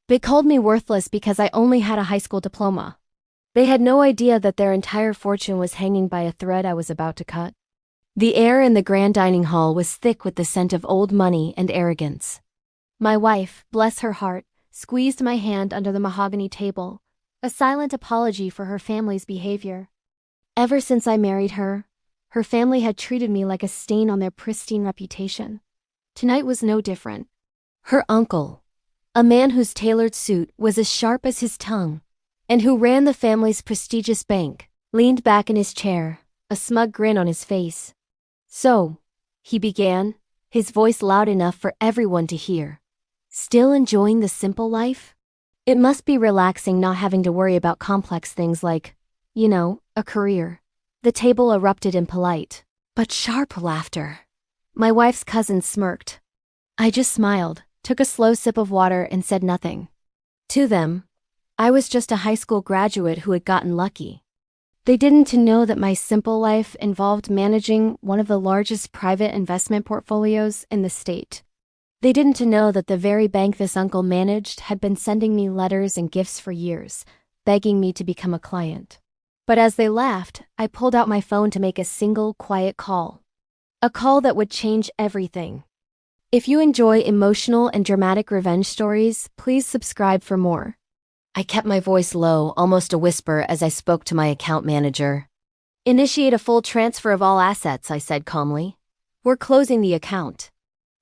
They called me worthless because I only had a high school diploma. They had no idea that their entire fortune was hanging by a thread I was about to cut. The air in the grand dining hall was thick with the scent of old money and arrogance. My wife, bless her heart, squeezed my hand under the mahogany table, a silent apology for her family's behavior. Ever since I married her family had treated me like a stain on their pristine reputation. Tonight was no different. Her uncle, a man whose tailored suit was as sharp as his tongue, and who ran the family's prestigious bank, leaned back in his chair, a smug grin on his face. "So," he began, his voice loud enough for everyone to hear. "Still enjoying the simple life? It must be relaxing not having to worry about complex things like, a career." The table erupted in polite, but sharp laughter. My wife's cousin smirked. I just smiled, took a slow sip of water and said nothing. To them, I was just a high school graduate who had gotten lucky. They didn't know that my simple life involved managing one of the largest private investment portfolios in the state. They didn't know that the very bank this uncle managed had been sending me letters and gifts for years, begging me to become a client. But as they laughed, I pulled out my phone to make a single, quiet call. A call that would change everything. If you enjoy emotional and dramatic revenge stories, please subscribe for more. I kept my voice low, almost a whisper, as I spoke to my account manager. "Initiate a full transfer of all assets," I said calmly. "We're closing the account."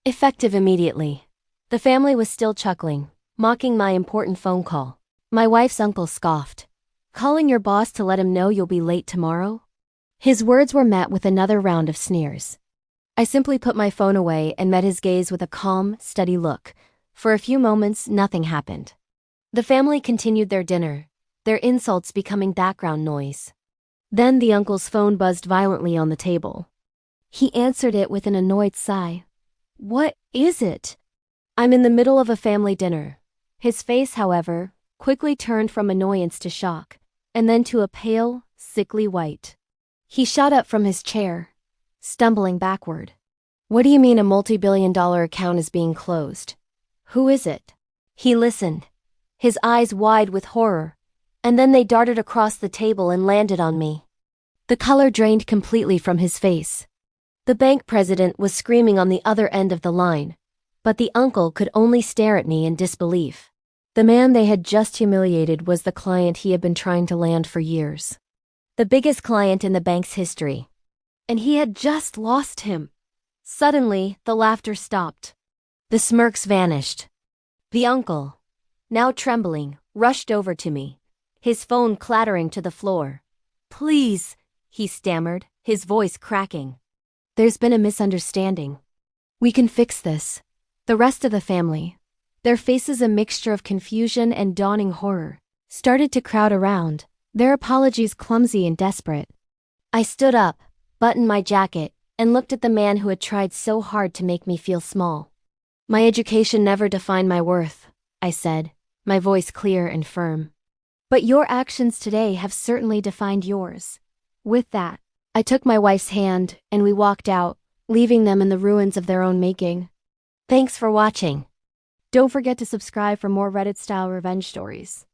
Effective immediately. The family was still chuckling, mocking my important phone call. My wife's uncle scoffed. "Calling your boss to let him know you'll be late tomorrow?" His words were met with another round of sneers. I simply put my phone away and met his gaze with a calm, steady look. For a few moments, nothing happened. The family continued their dinner, their insults becoming background noise. Then the uncle's phone buzzed violently on the table. He answered it with an annoyed sigh. "What is it?" "I'm in the middle of a family dinner." His face, however, quickly turned from annoyance to shock, and then to a pale, sickly white. He shot up from his chair, stumbling backward. "What do you mean a multi-billion-dollar account is being closed? Who is it?" He listened, his eyes wide with horror, and then they darted across the table and landed on me. The color drained completely from his face. The bank president was screaming on the other end of the line, but the uncle could only stare at me in disbelief. The man they had just humiliated was the client he had been trying to land for years. The biggest client in the bank's history. And he had just lost him. Suddenly, the laughter stopped. The smirks vanished. The uncle, now trembling, rushed over to me, his phone clattering to the floor. "Please," he stammered, his voice cracking. "There's been a misunderstanding. We can fix this." The rest of the family, their faces a mixture of confusion and dawning horror, started to crowd around, their apologies clumsy and desperate. I stood up, buttoned my jacket, and looked at the man who had tried so hard to make me feel small. "My education never defined my worth," I said, my voice clear and firm. "But your actions today have certainly defined yours." With that, I took my wife's hand and we walked out, leaving them in the ruins of their own making. Thanks for watching. Don't forget to subscribe for more Reddit-style revenge stories.